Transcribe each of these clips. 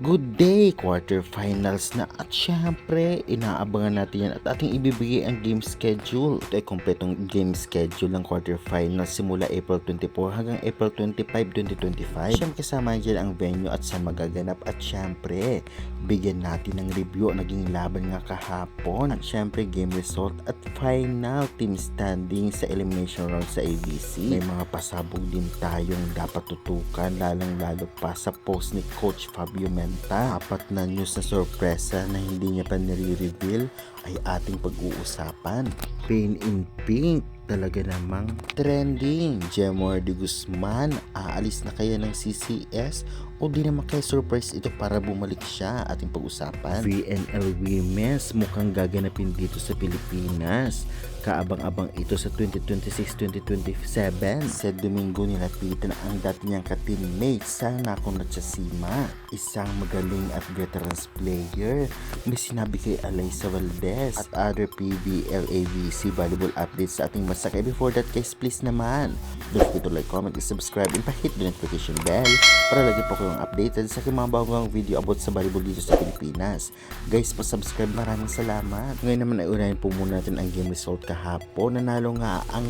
Good day! Quarterfinals na at syempre, inaabangan natin yan at ating ibibigay ang game schedule. Ito ay kompletong game schedule ng quarterfinals simula April 24 hanggang April 25, 2025. Syempre kasama dyan ang venue at saan magaganap at syempre, bigyan natin ng review naging laban nga kahapon at syempre game result at final team standing sa elimination round sa ABC. May mga pasabog din tayong dapat tutukan lalang-lalo pa sa post ni Coach Fabio Mendez. Apat na news na sorpresa na hindi niya pa nire-reveal ay ating pag-uusapan. Pain in Pink, talaga namang trending. Jemar de Guzman, aalis na kaya ng CCS o di naman kaya surprise ito para bumalik siya, ating pag-usapan. VNL Women's mukhang gaganapin dito sa Pilipinas. Kaabang-abang ito sa 2026-2027. Sa Domingo nilapitan ang dati niyang ka-teammate sa Nakon Ratchasima. Isang magaling at veterans player. May sinabi kay Alyssa Valdez at other PBL ABC volleyball updates sa ating masakay. Before that guys, please naman, don't forget to like, comment, and subscribe and pa-hit the notification bell para lagi po kayong updated sa aking mga bagong video about sa volleyball dito sa Pilipinas. Guys, pa-subscribe, maraming salamat. Ngayon naman ay unahin po muna natin ang game result kahapon. Nanalo nga ang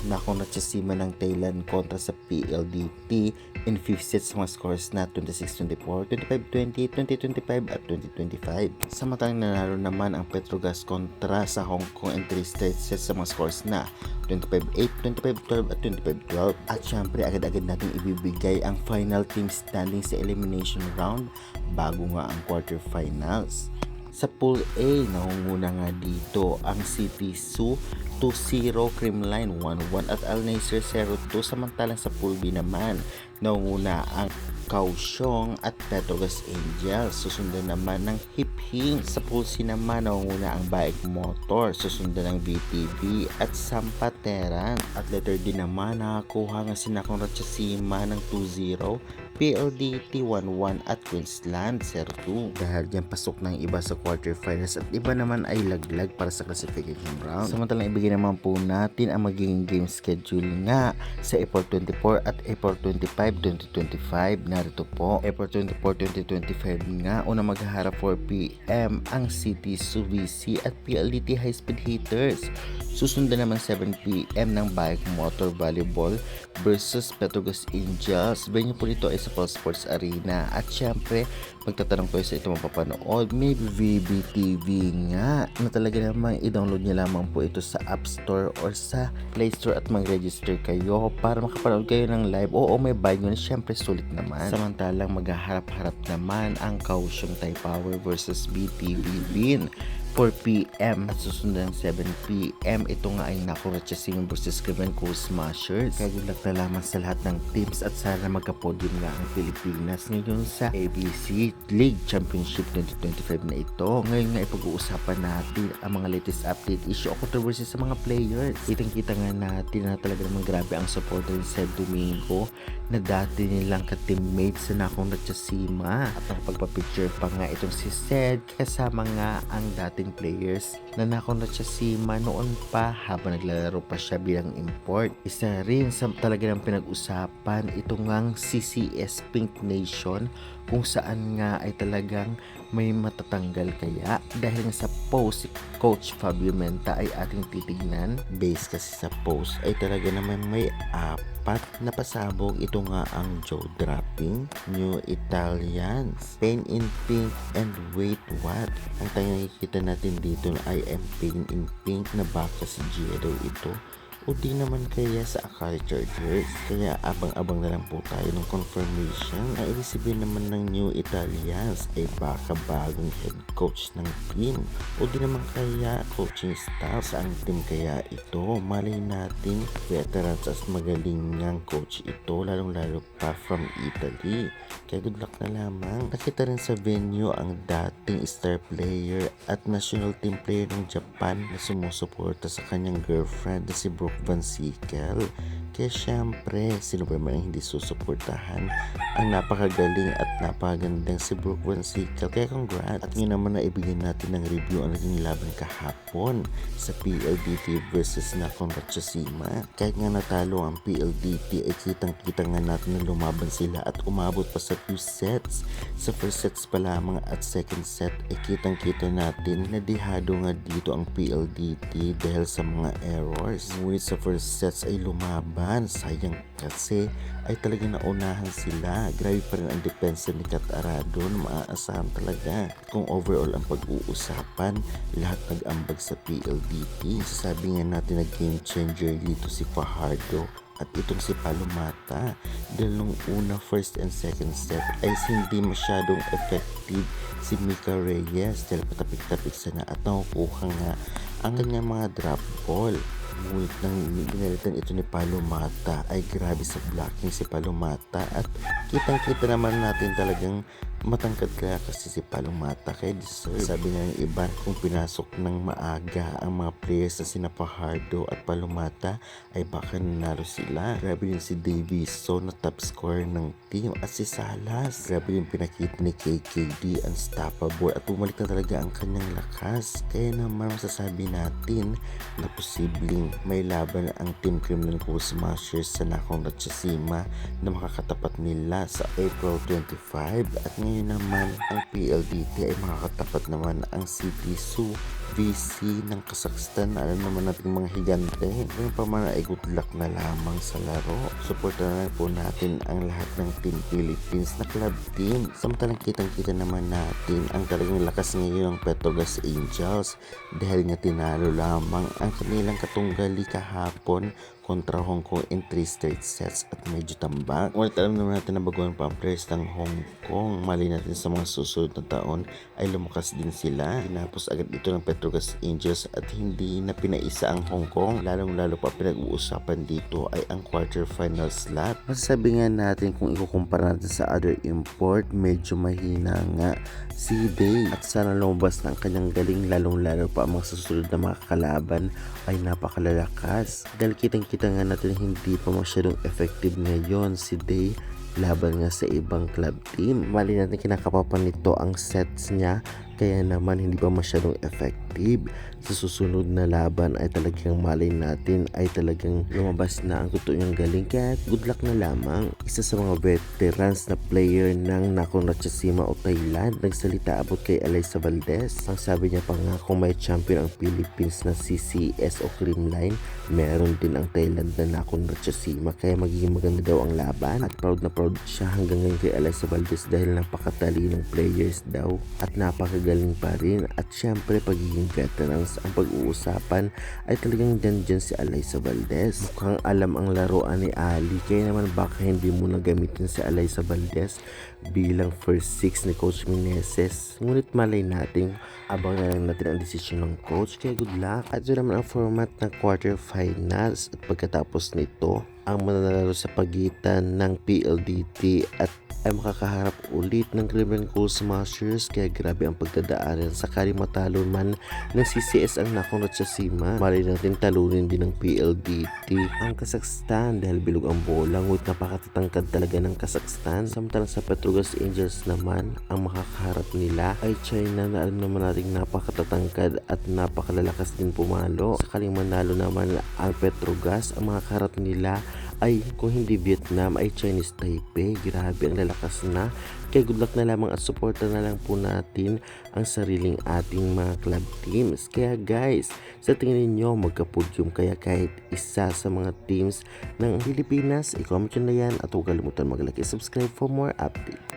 Nakon Ratchasima ng Thailand kontra sa PLDT in 5 sets sa mga scores na 26-24, 25-20, 20-25 at 20-25. Samantalang nanalo naman ang Petrogas kontra sa Hong Kong in 3 straight sets sa mga scores na 25-8, 25-12 at 25-12. At syempre agad-agad natin ibibigay ang final team standing sa elimination round bago nga ang quarterfinals. Sa Pool A, nangunguna nga dito ang City Zoo 2-0, Creamline 1-1 at Al Nassr 0-2. Samantalang sa Pool B naman, nangunguna ang Kaohsiung at Petrogas Angels. Susundan naman ng Hip Hing. Sa Pool C naman, nangunguna ang Baik Motor. Susundan ng BTB at Sampateran. At letter D naman, nakakuha nga si Nakon Ratchasima ng 2-0. PLDT 1-1 at Queensland 0-2. Dahil dyan pasok ng iba sa quarterfinals at iba naman ay laglag para sa classification round. Samantalang ibigay naman po natin ang magiging game schedule nga sa April 24 at April 25, 2025. Narito po, April 24, 2025 nga, una maghaharap 4 PM ang City VC at PLDT High Speed Hitters. Susundan naman 7 PM ng Baik Motor Volleyball versus Petrogas Angels. Venue po nito ay sa Pulse Sports Arena. At syempre, magtatanong ko sa ito mapapanood, maybe VBTV nga, na talaga namang i-download niya lamang po ito sa App Store or sa Play Store at mag-register kayo para makapanood kayo ng live. Oo, may bayad nyo na, syempre sulit naman. Samantalang maghaharap-harap naman ang Kaohsiung Thai Power versus BTV Win 4 PM at susundan ng 7 PM. Ito nga ay Nakon Ratchasima versus Creamline Coast Smashers. Kaya good luck na lamang sa lahat ng teams at sana magka-podium nga ang Pilipinas ngayon sa ABC League Championship 2025 na ito. Ngayon nga ipag-uusapan natin ang mga latest update, issue o controversy sa mga players. Kitang-kita nga natin na talaga namang grabe ang supporter ni Sed Domingo na dati nilang ka-teammate sa Nakon Ratchasima. At nakapagpa-picture pa nga itong si Sed kasama nga ang dating players na Nakon Ratchasima noon pa habang naglalaro pa siya bilang import. Isa rin sa talaga ng pinag-usapan ito ngang CCS Pink Nation kung saan nga ay talagang may matatanggal kaya dahil nga sa post si Coach Fabio Mendez ay ating titignan. Base kasi sa post ay talaga naman may apat na pasabog. Ito nga ang jaw dropping, New Italians, Pain in Pink, and Wait What. Ang tayong nakikita natin dito na I am Pain in Pink na baka si Jero ito o di naman kaya sa Akari Chargers. Kaya abang-abang na lang po tayo ng confirmation. Ang ibig sabihin naman ng New Italians ay baka bagong head coach ng team o di naman kaya coaching staff. Saan team kaya ito? Malay natin veterans as magaling ng coach ito, lalong-lalo pa from Italy. Kaya good luck na lamang. Nakita rin sa venue ang dating star player at national team player ng Japan na sumusuporta sa kanyang girlfriend na si Brooke Van Sickle. Kaya syempre, sino ba man ang hindi susuportahan ang napakagaling at napakagandang si Brooke Van Sickle. Kaya congrats. At ngayon naman na ibigyan natin ng review ang naging laban kahapon sa PLDT versus Nakon Ratchasima. Kahit nga natalo ang PLDT ay kitang-kita nga natin na lumaban sila at umabot pa sa 2 sets. Sa first sets pa lamang at second set ay kitang-kita natin na dihado nga dito ang PLDT dahil sa mga errors. Ngunit sa first sets ay lumaban. Sayang kasi ay talagang naunahan sila. Grabe pa rin ang depensa ni Kat Aradon. Maaasahan talaga. Kung overall ang pag-uusapan, lahat nag-ambag sa PLDT. Sasabi nga natin na game changer dito si Fajardo at itong si Palomata. Dahil nung una, first and second set ay hindi masyadong effective si Mika Reyes dahil patapik-tapik sana at nakukuha nga ang kanyang mga drop ball. Ngunit nang binalitan ito ni Palomata ay grabe sa blocking si Palomata at kitang-kita naman natin talagang matangkad kaya kasi si Palomata kaya deserve. Sabi nga yung iba kung pinasok ng maaga ang mga players na sina Fajardo at Palomata ay baka nanalo sila. Grabe din si Davison na top scorer ng team at si Salas. Grabe din pinakita ni KKD unstoppable at bumalik na talaga ang kanyang lakas. Kaya naman masasabi natin na posibleng may laban ang Team Criminal Cool Smashers sa Nakon Ratchasima na makakatapat nila sa April 25 at ngayon naman ang PLDT ay makakatapat naman ang CT2 VC ng Kazakhstan na alam naman natin mga higante. Ngayon pa man ay good luck na lamang sa laro. Suportahan na po natin ang lahat ng Team Philippines na club team. Samantalang kitang-kita naman natin ang talagang lakas ngayon ng Petrogas Angels dahil nga tinalo lamang ang kanilang katunggali kahapon kontra Hong Kong in 3 straight sets at medyo tambak. Ngunit alam naman natin na baguhan pa ang players ng Hong Kong. Mali natin sa mga susunod na taon ay lumakas din sila. Tinapos agad ito ng Petrogas Angels at hindi na pinaisa ang Hong Kong. Lalong-lalo pa pinag-uusapan dito ay ang quarterfinal slot. Masasabi nga natin kung ikukumpara natin sa other import, medyo mahina nga si Day at sana lumabas na ang kanyang galing, lalong-lalo pa ang mga susunod na mga kalaban ay napakalalakas. Dahil kitang-kita nga natin hindi pa masyadong effective ngayon si Day laban nga sa ibang club team. Mali natin kinakapapan nito ang sets niya kaya naman hindi pa masyadong effective. Sa susunod na laban ay talagang malay natin ay talagang lumabas na ang totoo niyang galing kaya good luck na lamang. Isa sa mga veterans na player ng Nakon Ratchasima o Thailand nagsalita abot kay Alyssa Valdez. Ang sabi niya pa nga kung may champion ang Philippines na CCS o Creamline, meron din ang Thailand na Nakon Ratchasima kaya magiging maganda daw ang laban at proud na proud siya hanggang ngayon kay Alyssa Valdez dahil napakatalinong players daw at napakagaling pa rin at syempre pagiging veterans ang pag-uusapan ay talagang dyan si Alyssa Valdez. Mukhang alam ang laruan ni Ali kaya naman baka hindi mo na gamitin si Alyssa Valdez bilang first six ni Coach Meneses. Ngunit malay natin, abang na lang natin ang desisyon ng coach kaya good luck. At ito naman ang format ng quarterfinals at pagkatapos nito ang mananalo sa pagitan ng PLDT at ay makakaharap ulit ng Criminal Cool Smashers kaya grabe ang pagdadaanan sakali matalo man ng CCS ang Nakon Ratchasima. Mali natin talunin din ng PLDT ang Kazakhstan dahil bilog ang bola ngunit napakatatangkad talaga ng Kazakhstan. Samantalang sa Petrogas Angels naman ang makakaharap nila ay China na alam naman natin napakatatangkad at napakalalakas din pumalo. Sakaling manalo naman ang Petrogas ang makakaharap nila ay kung hindi Vietnam ay Chinese Taipei. Grabe ang lalakas na. Kaya good luck na lamang at suporta na lang po natin ang sariling ating mga club teams. Kaya guys, sa tingin ninyo magka-podium kaya kahit isa sa mga teams ng Pilipinas, i-comment nyo na yan at huwag kalimutan mag-like and subscribe for more updates.